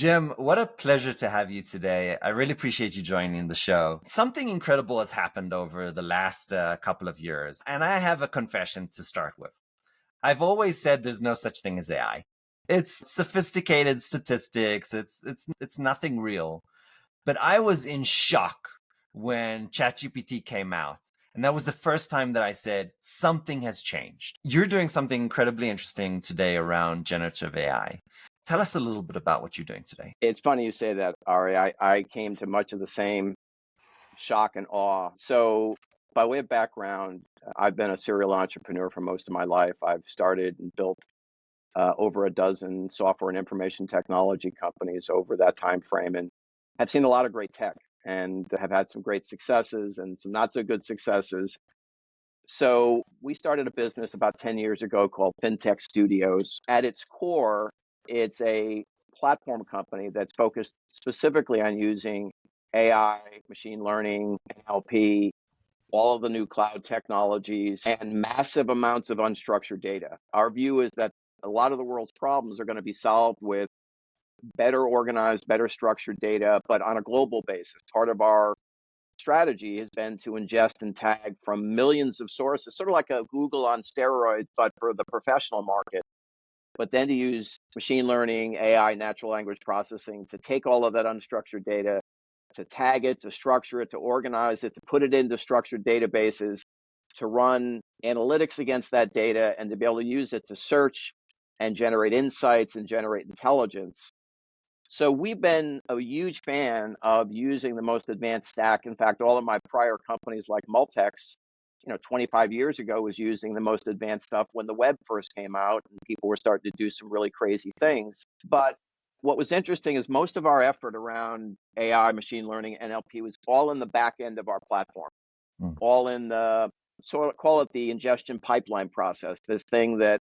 Jim, what a pleasure to have you today. I really appreciate you joining the show. Something incredible has happened over the last couple of years, and I have a confession to start with. I've always said there's no such thing as AI. It's sophisticated statistics. It's nothing real. But I was in shock when ChatGPT came out. And that was the first time that I said something has changed. You're doing something incredibly interesting today around generative AI. Tell us a little bit about what you're doing today. It's funny you say that, Ari. I came to much of the same shock and awe. So, by way of background, I've been a serial entrepreneur for most of my life. I've started and built over a dozen software and information technology companies over that time frame, and have seen a lot of great tech, and have had some great successes and some not so good successes. So, we started a business about 10 years ago called FinTech Studios. At its core, it's a platform company that's focused specifically on using AI, machine learning, NLP, all of the new cloud technologies, and massive amounts of unstructured data. Our view is that a lot of the world's problems are going to be solved with better organized, better structured data, but on a global basis. Part of our strategy has been to ingest and tag from millions of sources, sort of like a Google on steroids, but for the professional market. But then to use machine learning, AI, natural language processing to take all of that unstructured data, to tag it, to structure it, to organize it, to put it into structured databases, to run analytics against that data, and to be able to use it to search and generate insights and generate intelligence. So we've been a huge fan of using the most advanced stack. In fact, all of my prior companies like Multex, 25 years ago was using the most advanced stuff when the web first came out and people were starting to do some really crazy things. But what was interesting is most of our effort around AI, machine learning, NLP was all in the back end of our platform, Mm. all in the, so call it the ingestion pipeline process, this thing that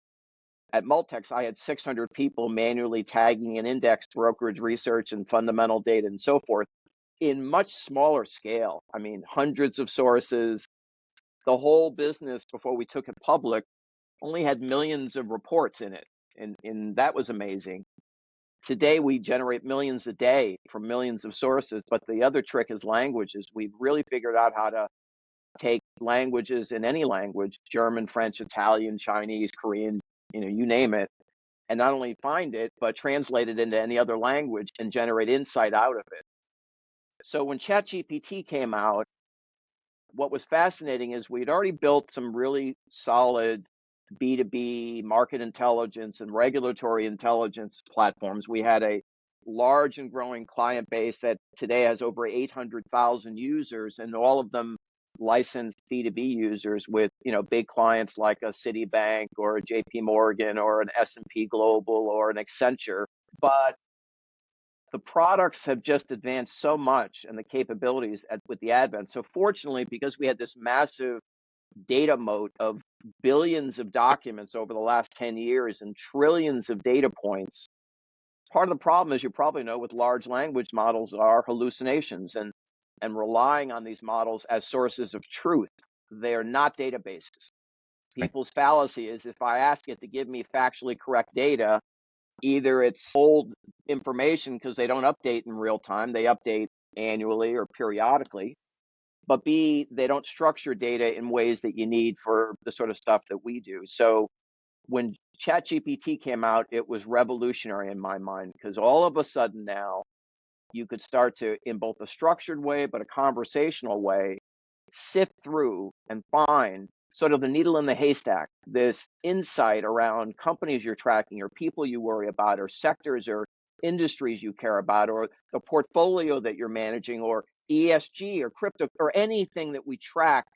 at Multex, I had 600 people manually tagging and index brokerage research and fundamental data and so forth in much smaller scale. I mean, hundreds of sources. The whole business before we took it public only had millions of reports in it. And that was amazing. Today, we generate millions a day from millions of sources. But the other trick is languages. We've really figured out how to take languages in any language, German, French, Italian, Chinese, Korean, you name it, and not only find it, but translate it into any other language and generate insight out of it. So when ChatGPT came out, what was fascinating is we'd already built some really solid B2B market intelligence and regulatory intelligence platforms. We had a large and growing client base that today has over 800,000 users, and all of them licensed B2B users with, big clients like a Citibank or a JP Morgan or an S&P Global or an Accenture. But the products have just advanced so much and the capabilities with the advent. So fortunately, because we had this massive data moat of billions of documents over the last 10 years and trillions of data points, part of the problem, as you probably know, with large language models are hallucinations and relying on these models as sources of truth. They are not databases. Right. People's fallacy is if I ask it to give me factually correct data, either it's old information because they don't update in real time, they update annually or periodically, but B, they don't structure data in ways that you need for the sort of stuff that we do. So when ChatGPT came out, it was revolutionary in my mind because all of a sudden now you could start to, in both a structured way but a conversational way, sift through and find sort of the needle in the haystack, this insight around companies you're tracking or people you worry about or sectors or industries you care about or the portfolio that you're managing or ESG or crypto or anything that we track,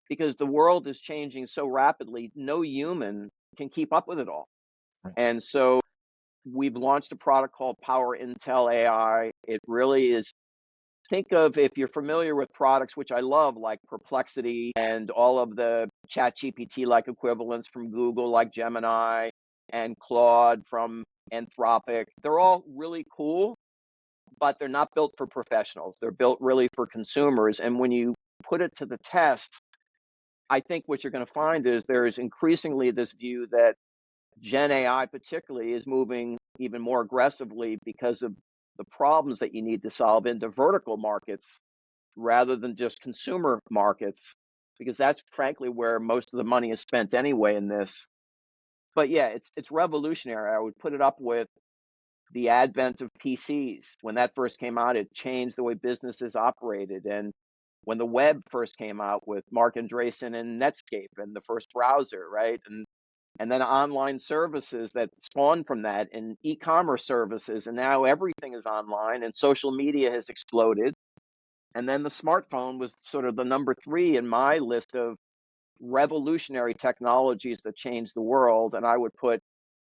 because the world is changing so rapidly, no human can keep up with it all. Right. And so we've launched a product called Power Intel AI. It really is, think of, if you're familiar with products, which I love, like Perplexity and all of the ChatGPT-like equivalents from Google, like Gemini and Claude from Anthropic. They're all really cool, but they're not built for professionals. They're built really for consumers. And when you put it to the test, I think what you're going to find is there is increasingly this view that Gen AI particularly is moving even more aggressively because of the problems that you need to solve into vertical markets rather than just consumer markets, because that's frankly where most of the money is spent anyway in this. But yeah, it's revolutionary. I would put it up with the advent of PCs. When that first came out, it changed the way businesses operated. And when the web first came out with Mark Andreessen and Netscape and the first browser, right? And then online services that spawned from that and e-commerce services. And now everything is online and social media has exploded. And then the smartphone was sort of the number three in my list of revolutionary technologies that changed the world. And I would put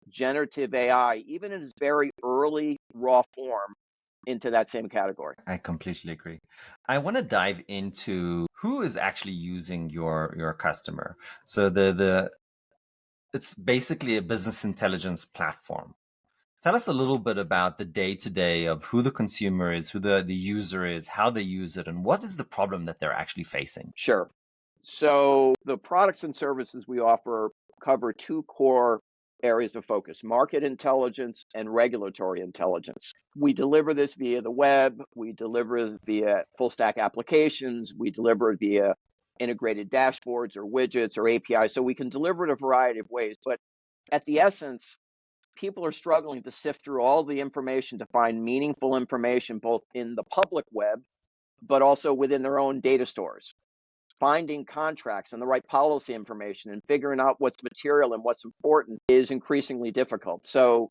generative AI, even in its very early raw form, into that same category. I completely agree. I want to dive into who is actually using your customer. So the it's basically a business intelligence platform. Tell us a little bit about the day-to-day of who the consumer is, who the user is, how they use it, and what is the problem that they're actually facing. Sure. So the products and services we offer cover two core areas of focus: market intelligence and regulatory intelligence. We deliver this via the web, we deliver it via full stack applications, we deliver it via integrated dashboards or widgets or APIs. So we can deliver it a variety of ways. But at the essence, people are struggling to sift through all the information to find meaningful information, both in the public web, but also within their own data stores. Finding contracts and the right policy information and figuring out what's material and what's important is increasingly difficult. So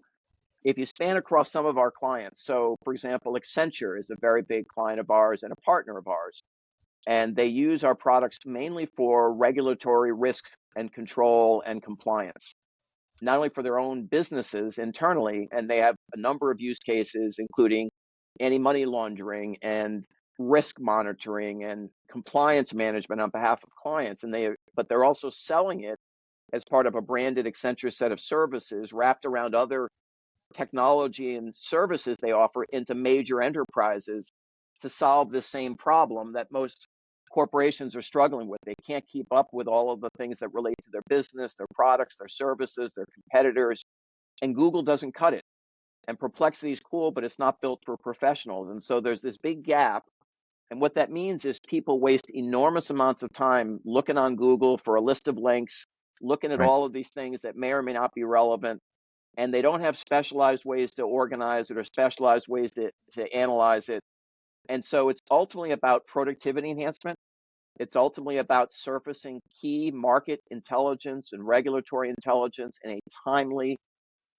if you span across some of our clients, so for example, Accenture is a very big client of ours and a partner of ours, and they use our products mainly for regulatory risk and control and compliance, not only for their own businesses internally, and they have a number of use cases, including anti-money laundering and risk monitoring and compliance management on behalf of clients. But they're also selling it as part of a branded Accenture set of services wrapped around other technology and services they offer into major enterprises to solve the same problem that most corporations are struggling with. They can't keep up with all of the things that relate to their business, their products, their services, their competitors, and Google doesn't cut it. And Perplexity is cool, but it's not built for professionals. And so there's this big gap. And what that means is people waste enormous amounts of time looking on Google for a list of links, looking at Right. all of these things that may or may not be relevant, and they don't have specialized ways to organize it or specialized ways to analyze it. And so it's ultimately about productivity enhancement. It's ultimately about surfacing key market intelligence and regulatory intelligence in a timely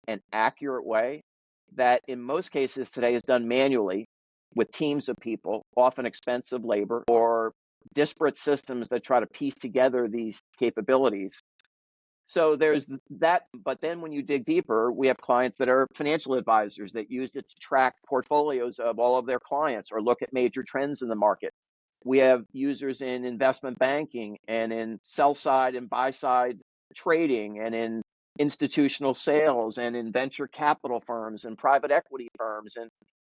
and accurate way that in most cases today is done manually with teams of people, often expensive labor, or disparate systems that try to piece together these capabilities. So there's that. But then when you dig deeper, we have clients that are financial advisors that use it to track portfolios of all of their clients or look at major trends in the market. We have users in investment banking and in sell side and buy side trading and in institutional sales and in venture capital firms and private equity firms. And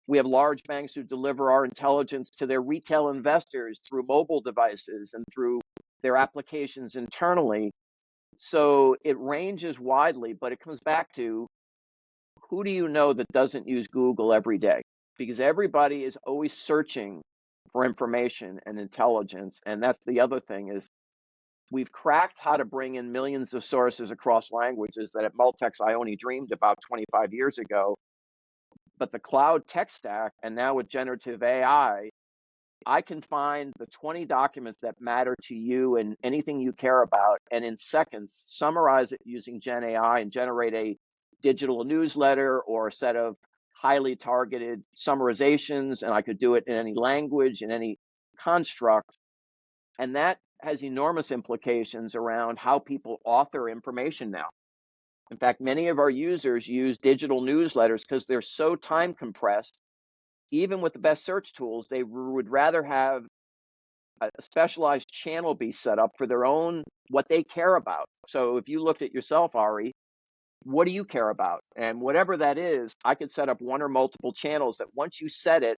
we have large banks who deliver our intelligence to their retail investors through mobile devices and through their applications internally. So it ranges widely, but it comes back to, who do you know that doesn't use Google every day? Because everybody is always searching for information and intelligence. And that's the other thing, is we've cracked how to bring in millions of sources across languages that at Multex I only dreamed about 25 years ago. But the cloud tech stack, and now with generative AI, I can find the 20 documents that matter to you and anything you care about, and in seconds summarize it using Gen AI and generate a digital newsletter or a set of highly targeted summarizations. And I could do it in any language, in any construct. And that has enormous implications around how people author information now. In fact, many of our users use digital newsletters because they're so time compressed. Even with the best search tools, they would rather have a specialized channel be set up for their own, what they care about. So if you looked at yourself, Ari, what do you care about? And whatever that is, I could set up one or multiple channels that once you set it,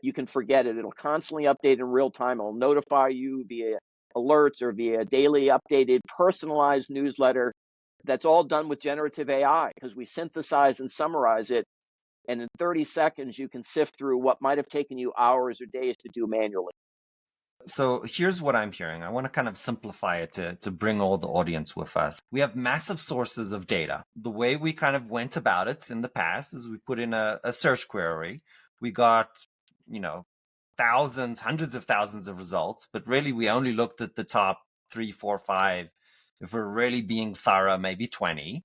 you can forget it. It'll constantly update in real time. It'll notify you via alerts or via daily updated personalized newsletter. That's all done with generative AI because we synthesize and summarize it. And in 30 seconds, you can sift through what might have taken you hours or days to do manually. So here's what I'm hearing. I want to kind of simplify it to bring all the audience with us. We have massive sources of data. The way we kind of went about it in the past is we put in a search query. We got, you know, thousands, hundreds of thousands of results, but really we only looked at the top 3, 4, 5. If we're really being thorough, maybe 20.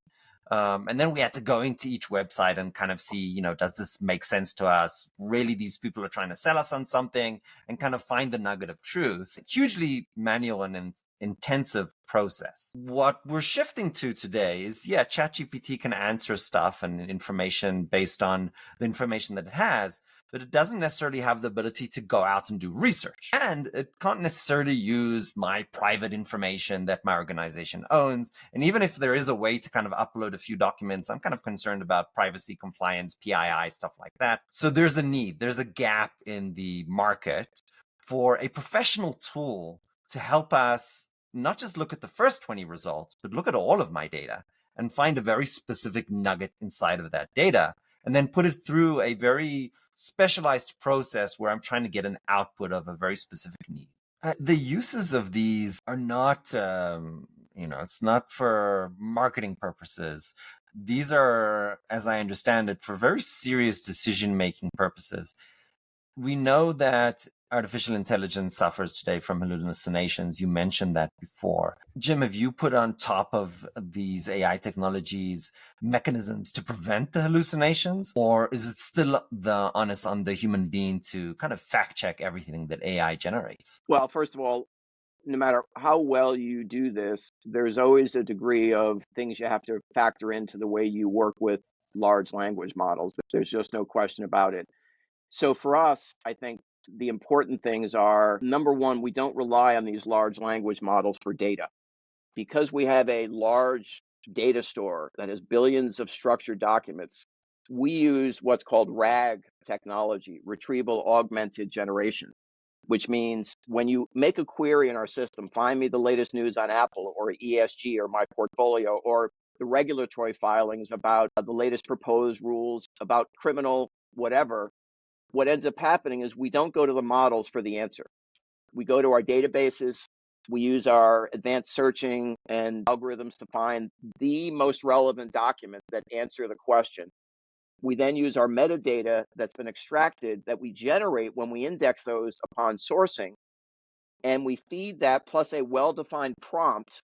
And then we had to go into each website and kind of see, does this make sense to us? Really, these people are trying to sell us on something, and kind of find the nugget of truth. Hugely manual and intensive process. What we're shifting to today is, ChatGPT can answer stuff and information based on the information that it has, but it doesn't necessarily have the ability to go out and do research. And it can't necessarily use my private information that my organization owns. And even if there is a way to kind of upload a few documents, I'm kind of concerned about privacy compliance, PII, stuff like that. So there's a gap in the market for a professional tool to help us not just look at the first 20 results, but look at all of my data and find a very specific nugget inside of that data, and then put it through a very specialized process where I'm trying to get an output of a very specific need. The uses of these are not, it's not for marketing purposes. These are, as I understand it, for very serious decision-making purposes. We know that artificial intelligence suffers today from hallucinations. You mentioned that before. Jim, have you put on top of these AI technologies mechanisms to prevent the hallucinations? Or is it still the onus on the human being to kind of fact check everything that AI generates? Well, first of all, no matter how well you do this, there's always a degree of things you have to factor into the way you work with large language models. There's just no question about it. So for us, I think the important things are number one, we don't rely on these large language models for data. Because we have a large data store that has billions of structured documents, we use what's called RAG technology, retrieval augmented generation, which means when you make a query in our system, find me the latest news on Apple or ESG or my portfolio or the regulatory filings about the latest proposed rules about criminal whatever, what ends up happening is we don't go to the models for the answer. We go to our databases. We use our advanced searching and algorithms to find the most relevant documents that answer the question. We then use our metadata that's been extracted that we generate when we index those upon sourcing, and we feed that plus a well-defined prompt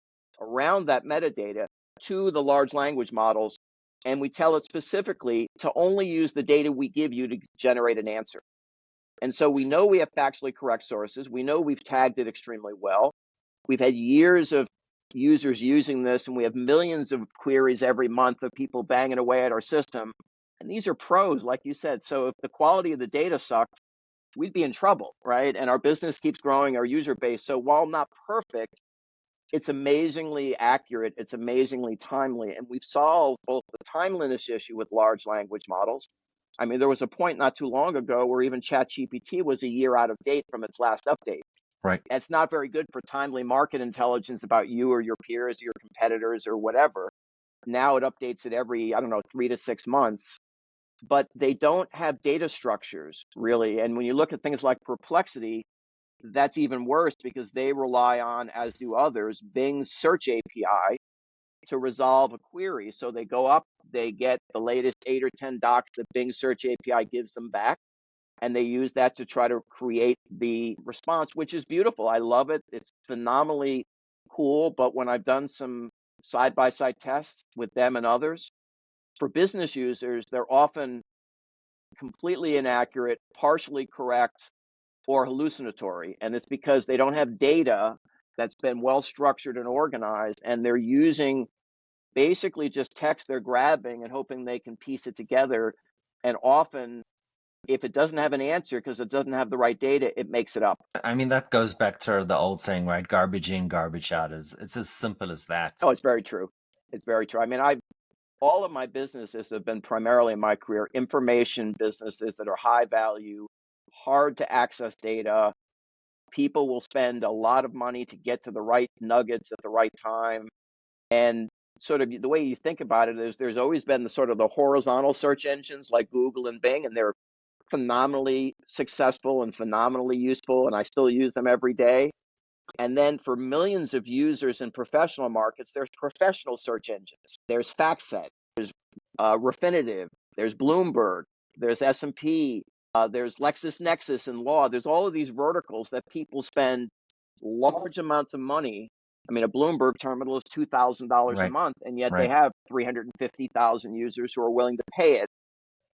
around that metadata to the large language models, and we tell it specifically to only use the data we give you to generate an answer. And so we know we have factually correct sources. We know we've tagged it extremely well. We've had years of users using this, and we have millions of queries every month of people banging away at our system. And these are pros, like you said. So if the quality of the data sucked, we'd be in trouble, right? And our business keeps growing, our user base. So while not perfect, it's amazingly accurate. It's amazingly timely. And we've solved both the timeliness issue with large language models. I mean, there was a point not too long ago where even ChatGPT was a year out of date from its last update. Right. It's not very good for timely market intelligence about you or your peers, your competitors, or whatever. Now it updates it every, I don't know, 3 to 6 months. But they don't have data structures, really. And when you look at things like Perplexity, that's even worse because they rely on, as do others, Bing's search API to resolve a query. So they go up, they get the latest 8 or 10 docs that Bing search API gives them back, and they use that to try to create the response, which is beautiful. I love it. It's phenomenally cool. But when I've done some side-by-side tests with them and others, for business users, they're often completely inaccurate, partially correct, or hallucinatory. And it's because they don't have data that's been well structured and organized, and they're using basically just text they're grabbing and hoping they can piece it together. And often, if it doesn't have an answer because it doesn't have the right data, it makes it up. I mean, that goes back to the old saying, right? Garbage in, garbage out. It's as simple as that. Oh, it's very true. It's very true. I mean, all of my businesses have been primarily in my career information businesses that are high value, hard to access data. People will spend a lot of money to get to the right nuggets at the right time. And sort of the way you think about it is there's always been the sort of the horizontal search engines like Google and Bing, and they're phenomenally successful and phenomenally useful, and I still use them every day. And then for millions of users in professional markets, there's professional search engines. There's FactSet, there's Refinitiv, there's Bloomberg, there's S&P, there's LexisNexis in law. There's all of these verticals that people spend large amounts of money. I mean, a Bloomberg terminal is $2,000 a Right. month, and yet they Right. have 350,000 users who are willing to pay it.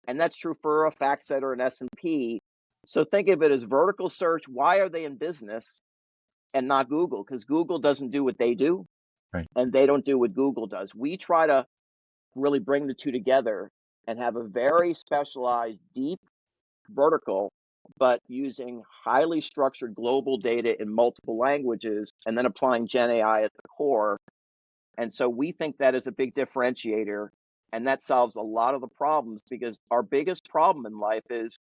And that's true for a FactSet or an S&P. So think of it as vertical search. Why are they in business and not Google? Because Google doesn't do what they do, Right. and they don't do what Google does. We try to really bring the two together and have a very specialized, deep vertical, but using highly structured global data in multiple languages and then applying Gen AI at the core. And so we think that is a big differentiator, and that solves a lot of the problems, because our biggest problem in life is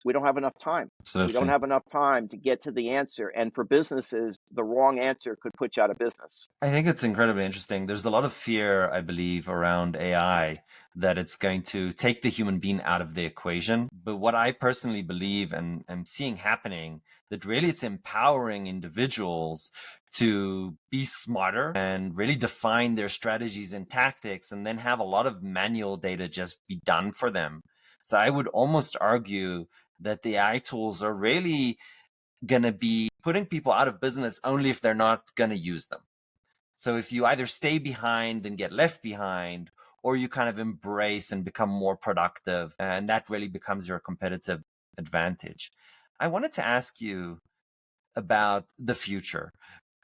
we don't have enough time. We don't Absolutely. have enough time to get to the answer. And for businesses, the wrong answer could put you out of business. I think it's incredibly interesting. There's a lot of fear, I believe, around AI that it's going to take the human being out of the equation. But what I personally believe and am seeing happening, that really it's empowering individuals to be smarter and really define their strategies and tactics, and then have a lot of manual data just be done for them. So I would almost argue that the AI tools are really going to be putting people out of business only if they're not going to use them. So if you either stay behind and get left behind, or you kind of embrace and become more productive, and that really becomes your competitive advantage. I wanted to ask you about the future.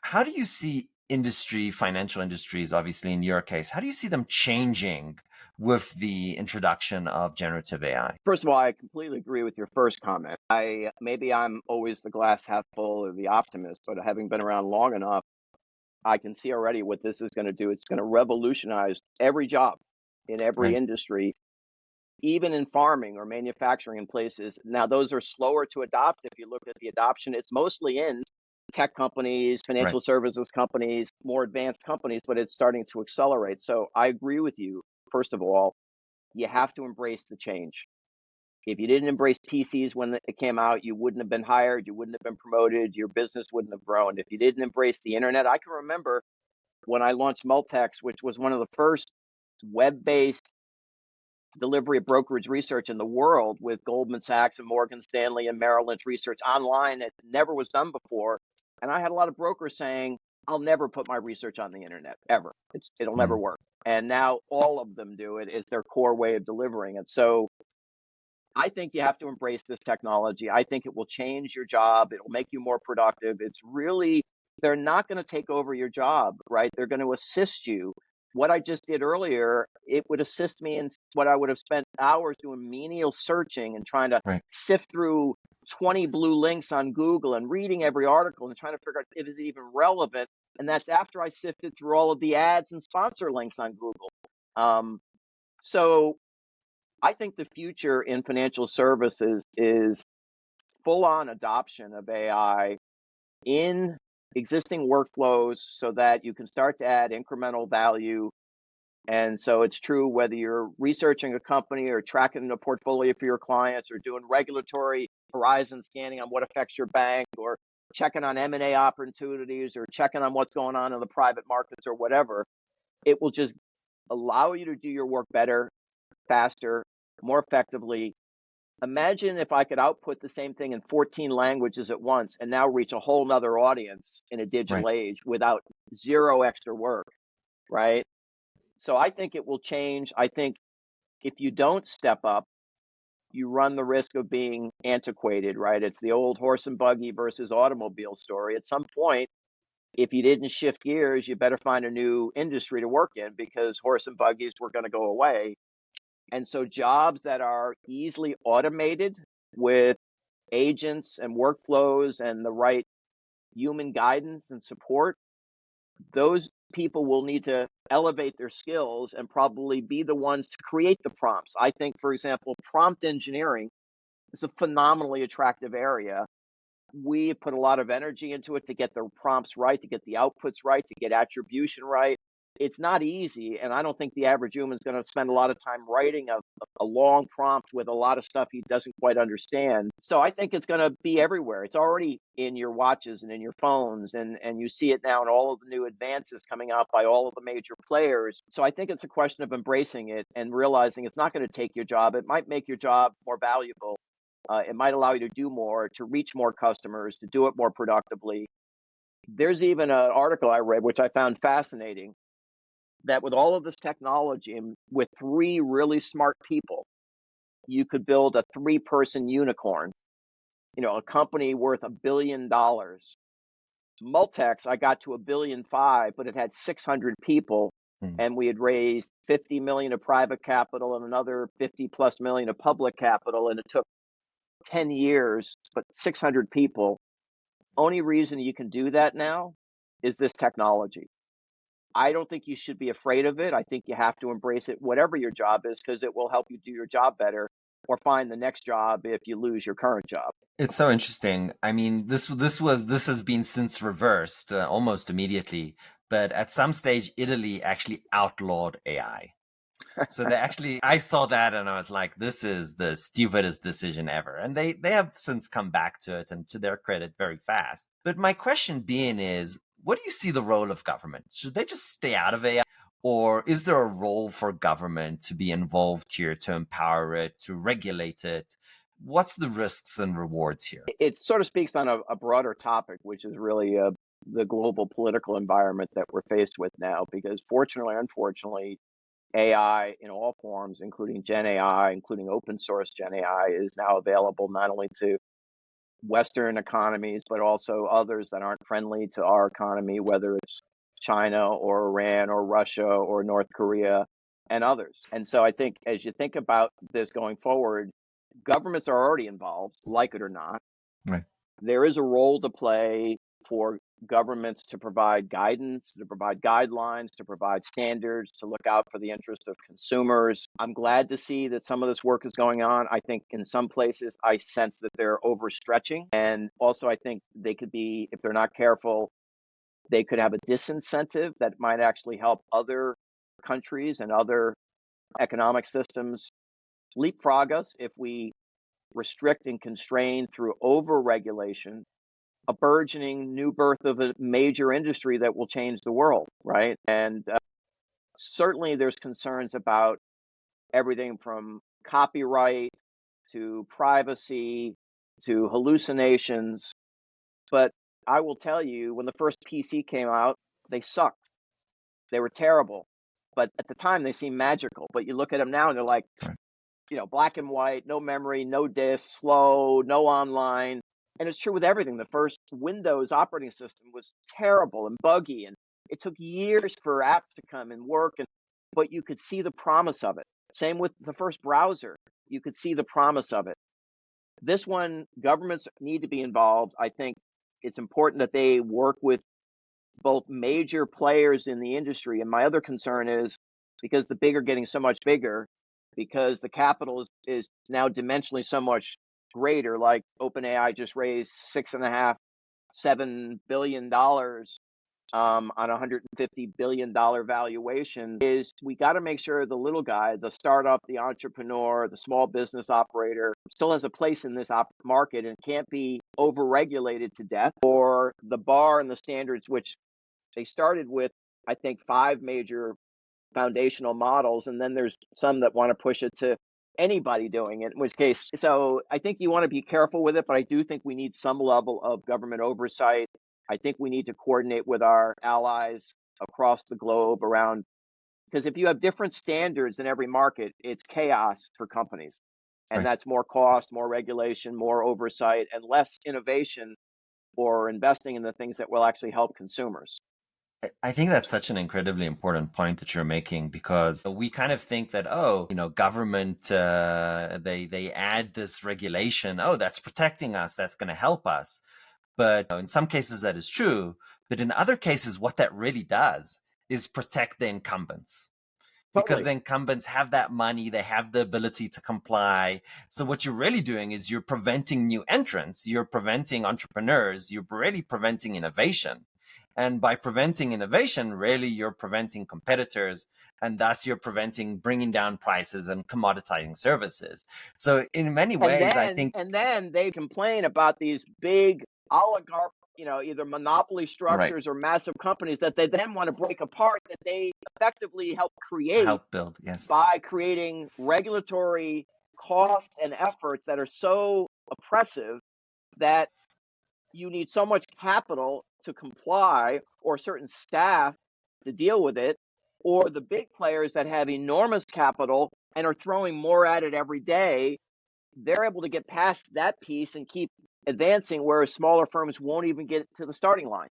How do you see industry, financial industries, obviously in your case, how do you see them changing with the introduction of generative AI? First of all, I completely agree with your first comment. Maybe I'm always the glass half full or the optimist, but having been around long enough, I can see already what this is going to do. It's going to revolutionize every job in every Right, industry, even in farming or manufacturing in places. Now, those are slower to adopt. If you look at the adoption, it's mostly in tech companies, right, financial services companies, more advanced companies, but it's starting to accelerate. So I agree with you. First of all, you have to embrace the change. If you didn't embrace PCs when it came out, you wouldn't have been hired, you wouldn't have been promoted, your business wouldn't have grown. If you didn't embrace the internet, I can remember when I launched Multex, which was one of the first web-based delivery of brokerage research in the world, with Goldman Sachs and Morgan Stanley and Merrill Lynch research online that never was done before. And I had a lot of brokers saying, I'll never put my research on the internet, ever. It'll never mm, work. And now all of them do it. It's their core way of delivering it. So I think you have to embrace this technology. I think it will change your job. It'll make you more productive. It's really, they're not going to take over your job, right? They're going to assist you. What I just did earlier, it would assist me in what I would have spent hours doing menial searching and trying to right. sift through 20 blue links on Google and reading every article and trying to figure out if it's even relevant. And that's after I sifted through all of the ads and sponsor links on Google. Um, so I think the future in financial services is full on adoption of AI in existing workflows so that you can start to add incremental value. And so it's true whether you're researching a company or tracking a portfolio for your clients or doing regulatory horizon scanning on what affects your bank, or checking on M&A opportunities, or checking on what's going on in the private markets or whatever. It will just allow you to do your work better, faster, more effectively. Imagine if I could output the same thing in 14 languages at once and now reach a whole nother audience in a Right. digital age without zero extra work, right? So I think it will change. I think if you don't step up, you run the risk of being antiquated, right? It's the old horse and buggy versus automobile story. At some point, if you didn't shift gears, you better find a new industry to work in, because horse and buggies were going to go away. And so jobs that are easily automated with agents and workflows and the right human guidance and support, those people will need to elevate their skills and probably be the ones to create the prompts. I think, for example, prompt engineering is a phenomenally attractive area. We put a lot of energy into it to get the prompts right, to get the outputs right, to get attribution right. It's not easy, and I don't think the average human is going to spend a lot of time writing a long prompt with a lot of stuff he doesn't quite understand. So I think it's going to be everywhere. It's already in your watches and in your phones, and you see it now in all of the new advances coming out by all of the major players. So I think it's a question of embracing it and realizing it's not going to take your job. It might make your job more valuable. It might allow you to do more, to reach more customers, to do it more productively. There's even an article I read, which I found fascinating, that with all of this technology and with three really smart people, you could build a three-person unicorn, a company worth $1 billion. Multex, I got to 1.5 billion, but it had 600 people, Mm. and we had raised 50 million of private capital and another 50 plus million of public capital, and it took 10 years, but 600 people. Only reason you can do that now is this technology. I don't think you should be afraid of it. I think you have to embrace it, whatever your job is, because it will help you do your job better or find the next job if you lose your current job. It's so interesting. I mean, this has been since reversed almost immediately, but at some stage, Italy actually outlawed AI. So I saw that and I was like, this is the stupidest decision ever. And they have since come back to it, and to their credit, very fast. But my question being is, what do you see the role of government? Should they just stay out of AI? Or is there a role for government to be involved here, to empower it, to regulate it? What's the risks and rewards here? It sort of speaks on a broader topic, which is really the global political environment that we're faced with now, because fortunately or unfortunately, AI in all forms, including Gen AI, including open source Gen AI, is now available not only to Western economies, but also others that aren't friendly to our economy, whether it's China or Iran or Russia or North Korea and others. And so I think as you think about this going forward, governments are already involved, like it or not. Right. There is a role to play for governments to provide guidance, to provide guidelines, to provide standards, to look out for the interest of consumers. I'm glad to see that some of this work is going on. I think in some places I sense that they're overstretching. And also I think they could be, if they're not careful, they could have a disincentive that might actually help other countries and other economic systems leapfrog us if we restrict and constrain through over-regulation a burgeoning new birth of a major industry that will change the world, right? And certainly there's concerns about everything from copyright to privacy to hallucinations. But I will tell you, when the first PC came out, they sucked. They were terrible. But at the time, they seemed magical. But you look at them now and they're like, Right. Black and white, no memory, no disk, slow, no online. And it's true with everything. The first Windows operating system was terrible and buggy, and it took years for apps to come and work. But you could see the promise of it. Same with the first browser. You could see the promise of it. This one, governments need to be involved. I think it's important that they work with both major players in the industry. And my other concern is because the big are getting so much bigger, because the capital is now dimensionally so much greater, like OpenAI just raised $6.5–7 billion on a $150 billion valuation, is we got to make sure the little guy, the startup, the entrepreneur, the small business operator still has a place in this market and can't be overregulated to death, or the bar and the standards, which they started with, I think, 5 major foundational models, and then there's some that want to push it to anybody doing it, in which case, so I think you want to be careful with it, but I do think we need some level of government oversight. I think we need to coordinate with our allies across the globe around, because if you have different standards in every market, it's chaos for companies. And Right. that's more cost, more regulation, more oversight, and less innovation or investing in the things that will actually help consumers. I think that's such an incredibly important point that you're making, because we kind of think that, government, they add this regulation. Oh, that's protecting us. That's going to help us. But in some cases that is true. But in other cases, what that really does is protect the incumbents, because Totally. the incumbents have that money, they have the ability to comply. So what you're really doing is you're preventing new entrants, you're preventing entrepreneurs, you're really preventing innovation. And by preventing innovation, really you're preventing competitors, and thus you're preventing bringing down prices and commoditizing services. So in many And ways, I then think, and then they complain about these big oligarch, either monopoly right, structures or massive companies that they then want to break apart that they effectively help create help build. Yes, by creating regulatory costs and efforts that are so oppressive that you need so much capital to comply or certain staff to deal with it, or the big players that have enormous capital and are throwing more at it every day, they're able to get past that piece and keep advancing, whereas smaller firms won't even get to the starting line.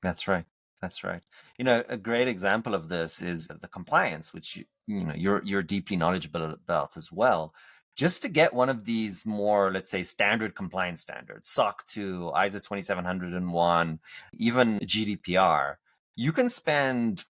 that's right. That's right. A great example of this is the compliance, which you're deeply knowledgeable about as well. Just to get one of these more, let's say, standard compliance standards, SOC 2, ISO 27001, even GDPR, you can spend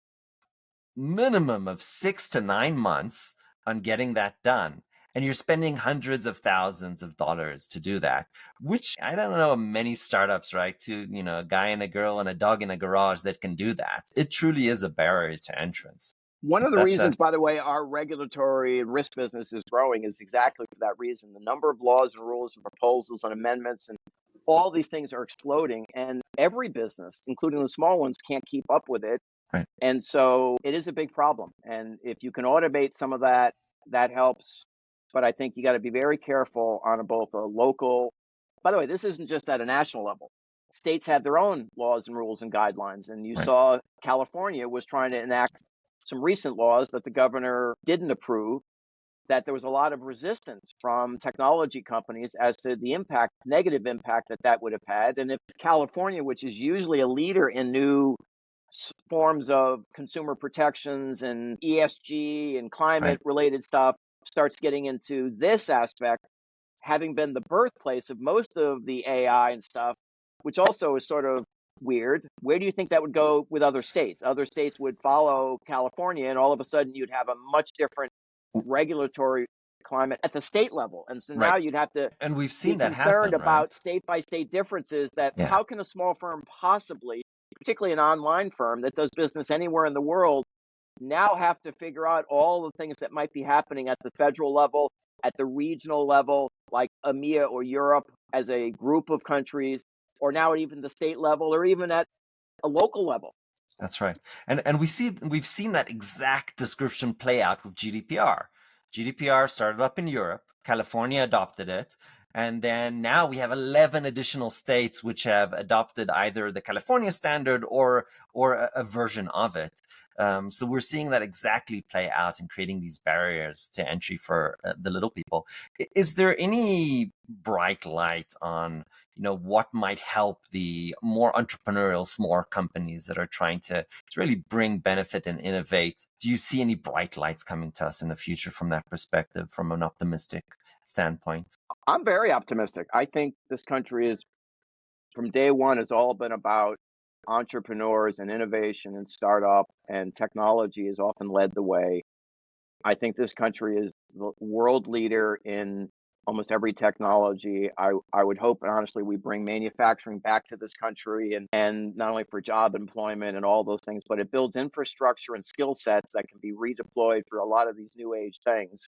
minimum of 6 to 9 months on getting that done. And you're spending hundreds of thousands of dollars to do that, which I don't know many startups, right? To, a guy and a girl and a dog in a garage that can do that. It truly is a barrier to entrance. One of So the that's reasons, by the way, our regulatory and risk business is growing is exactly for that reason. The number of laws and rules and proposals and amendments and all these things are exploding, and every business, including the small ones, can't keep up with it. right. And so it is a big problem. And if you can automate some of that, that helps. But I think you got to be very careful on both a local. By the way, this isn't just at a national level. States have their own laws and rules and guidelines. And you Right. saw California was trying to enact some recent laws that the governor didn't approve, that there was a lot of resistance from technology companies as to the impact, negative impact that that would have had. And if California, which is usually a leader in new forms of consumer protections and ESG and climate Right. related stuff, starts getting into this aspect, having been the birthplace of most of the AI and stuff, which also is sort of weird. Where do you think that would go with other states? Other states would follow California, and all of a sudden you'd have a much different regulatory climate at the state level. And so now Right. you'd have to And we've be seen that concerned happen, right? about state by state differences, that Yeah. how can a small firm possibly, particularly an online firm that does business anywhere in the world, now have to figure out all the things that might be happening at the federal level, at the regional level, like EMEA or Europe as a group of countries, or now at even the state level, or even at a local level. That's right. And we've seen that exact description play out with GDPR. GDPR started up in Europe, California adopted it, and then now we have 11 additional states which have adopted either the California standard or a version of it. So we're seeing that exactly play out and creating these barriers to entry for the little people. Is there any bright light on what might help the more entrepreneurial small companies that are trying to really bring benefit and innovate? Do you see any bright lights coming to us in the future from that perspective, from an optimistic standpoint? I'm very optimistic. I think this country is, from day one, has all been about entrepreneurs and innovation and startup, and technology has often led the way. I think this country is the world leader in almost every technology. I would hope, and honestly, we bring manufacturing back to this country, and not only for job employment and all those things, but it builds infrastructure and skill sets that can be redeployed for a lot of these new age things.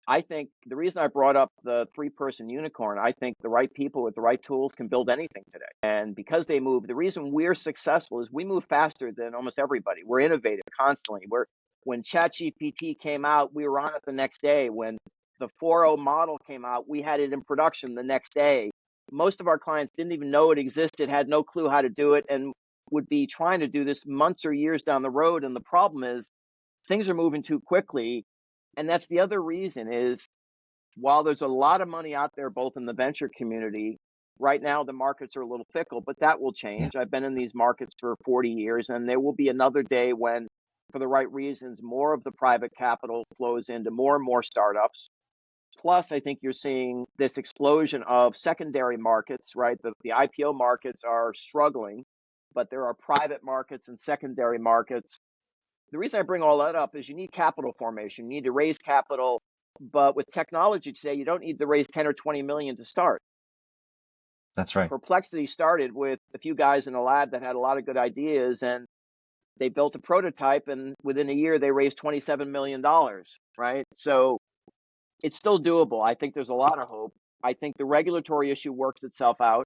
I think the reason I brought up the three-person unicorn, I think the right people with the right tools can build anything today. And because they move, the reason we're successful is we move faster than almost everybody. We're innovative constantly. When ChatGPT came out, we were on it the next day. When the 4.0 model came out, we had it in production the next day. Most of our clients didn't even know it existed, had no clue how to do it, and would be trying to do this months or years down the road. And the problem is things are moving too quickly. And that's the other reason is, while there's a lot of money out there, both in the venture community, right now the markets are a little fickle, but that will Yeah, change. I've been in these markets for 40 years, and there will be another day when, for the right reasons, more of the private capital flows into more and more startups. Plus, I think you're seeing this explosion of secondary markets, right? The IPO markets are struggling, but there are private markets and secondary markets. The reason I bring all that up is you need capital formation. You need to raise capital, but with technology today, you don't need to raise 10 or 20 million to start. That's right. Perplexity started with a few guys in a lab that had a lot of good ideas, and they built a prototype, and within a year they raised $27 million, right? So it's still doable. I think there's a lot of hope. I think the regulatory issue works itself out.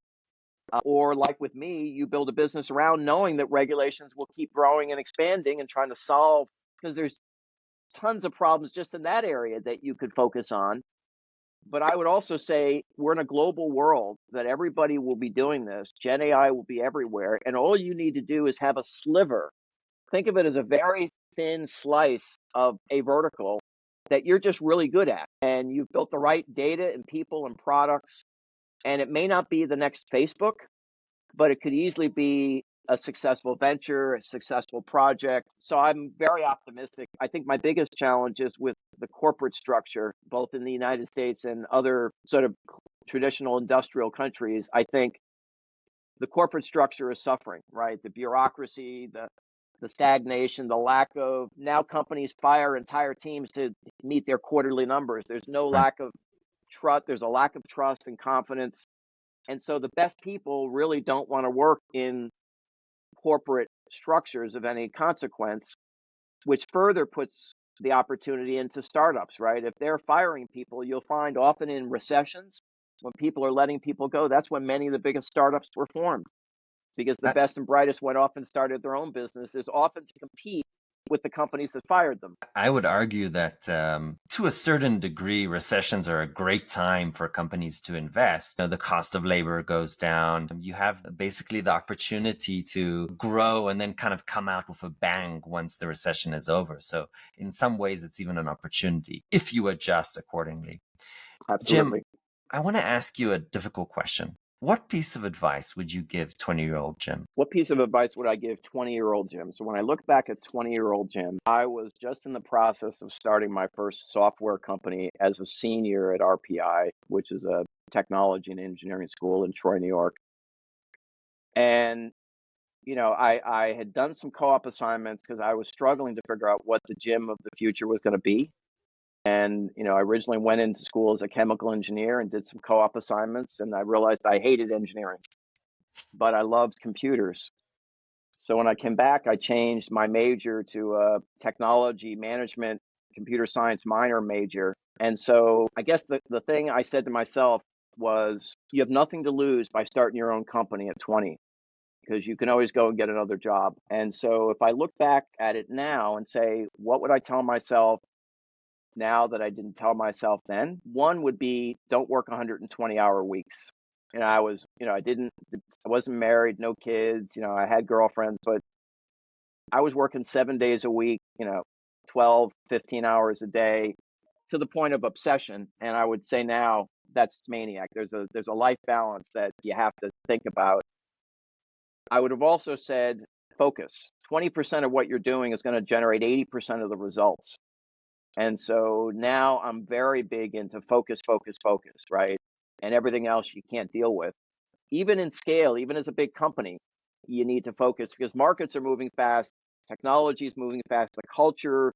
Or like with me, you build a business around knowing that regulations will keep growing and expanding and trying to solve, because there's tons of problems just in that area that you could focus on. But I would also say we're in a global world that everybody will be doing this. Gen AI will be everywhere. And all you need to do is have a sliver. Think of it as a very thin slice of a vertical that you're just really good at. And you've built the right data and people and products. And it may not be the next Facebook, but it could easily be a successful venture, a successful project. So I'm very optimistic. I think my biggest challenge is with the corporate structure, both in the United States and other sort of traditional industrial countries. I think the corporate structure is suffering, right? The bureaucracy, the stagnation, the lack of, now companies fire entire teams to meet their quarterly numbers. There's no Right. lack of trust. There's a lack of trust and confidence. And so the best people really don't want to work in corporate structures of any consequence, which further puts the opportunity into startups, right? If they're firing people, you'll find often in recessions, when people are letting people go, that's when many of the biggest startups were formed, because the best and brightest went off and started their own businesses, often to compete with the companies that fired them. I would argue that to a certain degree, recessions are a great time for companies to invest. You know, the cost of labor goes down. You have basically the opportunity to grow and then kind of come out with a bang once the recession is over. So in some ways, it's even an opportunity if you adjust accordingly. Jim, Absolutely. I want to ask you a difficult question. What piece of advice would you give 20-year-old Jim? What piece of advice would I give 20-year-old Jim? So when I look back at 20-year-old Jim, I was just in the process of starting my first software company as a senior at RPI, which is a technology and engineering school in Troy, New York. And I had done some co-op assignments because I was struggling to figure out what the Jim of the future was going to be. And I originally went into school as a chemical engineer and did some co-op assignments, and I realized I hated engineering, but I loved computers. So when I came back, I changed my major to a technology management, computer science minor major. And so I guess the thing I said to myself was, you have nothing to lose by starting your own company at 20, because you can always go and get another job. And so if I look back at it now and say, what would I tell myself now that I didn't tell myself then? One would be, don't work 120-hour weeks. I wasn't married, no kids, I had girlfriends, but I was working 7 days a week, 12, 15 hours a day, to the point of obsession. And I would say now that's maniac. There's a life balance that you have to think about. I would have also said, focus. 20% of what you're doing is going to generate 80% of the results. And so now I'm very big into focus, focus, focus, right? And everything else you can't deal with. Even in scale, even as a big company, you need to focus, because markets are moving fast, technology is moving fast, the culture,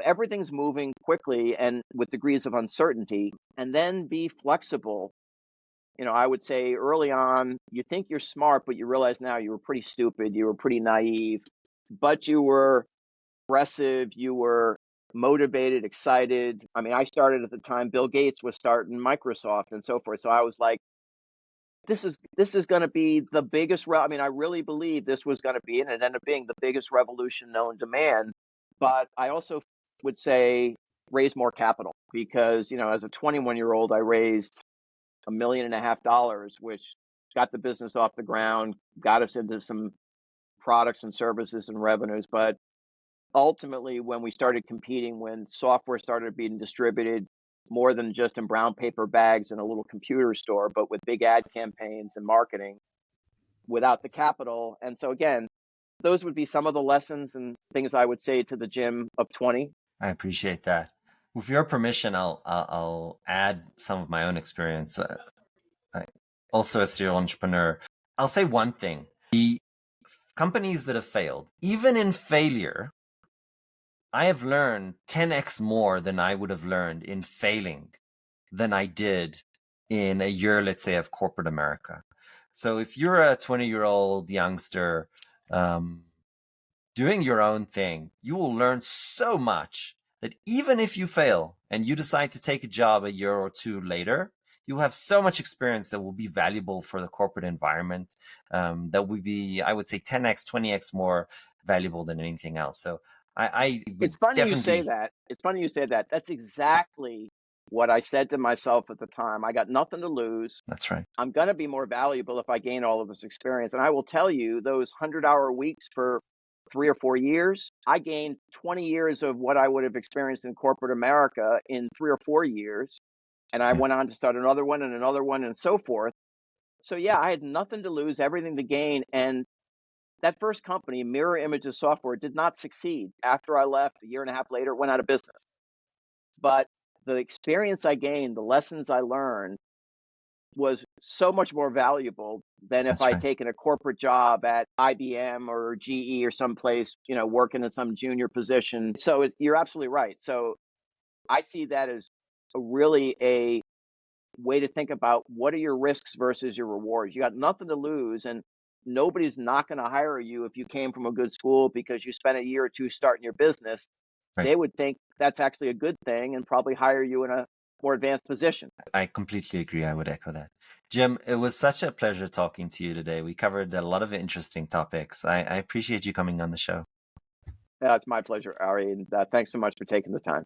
everything's moving quickly and with degrees of uncertainty. And then be flexible. I would say early on, you think you're smart, but you realize now you were pretty stupid, you were pretty naive, but you were aggressive, you were motivated, excited. I mean, I started at the time Bill Gates was starting Microsoft and so forth. So I was like, this is going to be the biggest. I really believe this was going to be, and it ended up being the biggest revolution known to man. But I also would say raise more capital, because as a 21-year-old, I raised $1.5 million, which got the business off the ground, got us into some products and services and revenues. But ultimately, when we started competing, when software started being distributed more than just in brown paper bags in a little computer store, but with big ad campaigns and marketing, without the capital. And so again, those would be some of the lessons and things I would say to the Jim of 20. I appreciate that. With your permission, I'll add some of my own experience. Also, a serial entrepreneur, I'll say one thing: the companies that have failed, even in failure, I have learned 10x more than I would have learned in failing than I did in a year, let's say, of corporate America. So if you're a 20-year-old youngster doing your own thing, you will learn so much that even if you fail and you decide to take a job a year or two later, you have so much experience that will be valuable for the corporate environment, that would be, I would say, 10x, 20x more valuable than anything else. So I would It's funny you say definitely, that. It's funny you say that. That's exactly what I said to myself at the time. I got nothing to lose. that's right. I'm going to be more valuable if I gain all of this experience. And I will tell you, those 100-hour weeks for 3 or 4 years, I gained 20 years of what I would have experienced in corporate America in 3 or 4 years. And I Yeah, went on to start another one, and so forth. So, yeah, I had nothing to lose, everything to gain. And that first company, Mirror Images Software, did not succeed. After I left, a year and a half later, it went out of business. But the experience I gained, the lessons I learned, was so much more valuable than if that's I'd right. taken a corporate job at IBM or GE or someplace, working in some junior position. So you're absolutely right. So I see that as really a way to think about what are your risks versus your rewards. You got nothing to lose, and nobody's not going to hire you if you came from a good school because you spent a year or two starting your business. Right. They would think that's actually a good thing and probably hire you in a more advanced position. I completely agree. I would echo that. Jim, it was such a pleasure talking to you today. We covered a lot of interesting topics. I appreciate you coming on the show. It's my pleasure, Ari, and thanks so much for taking the time.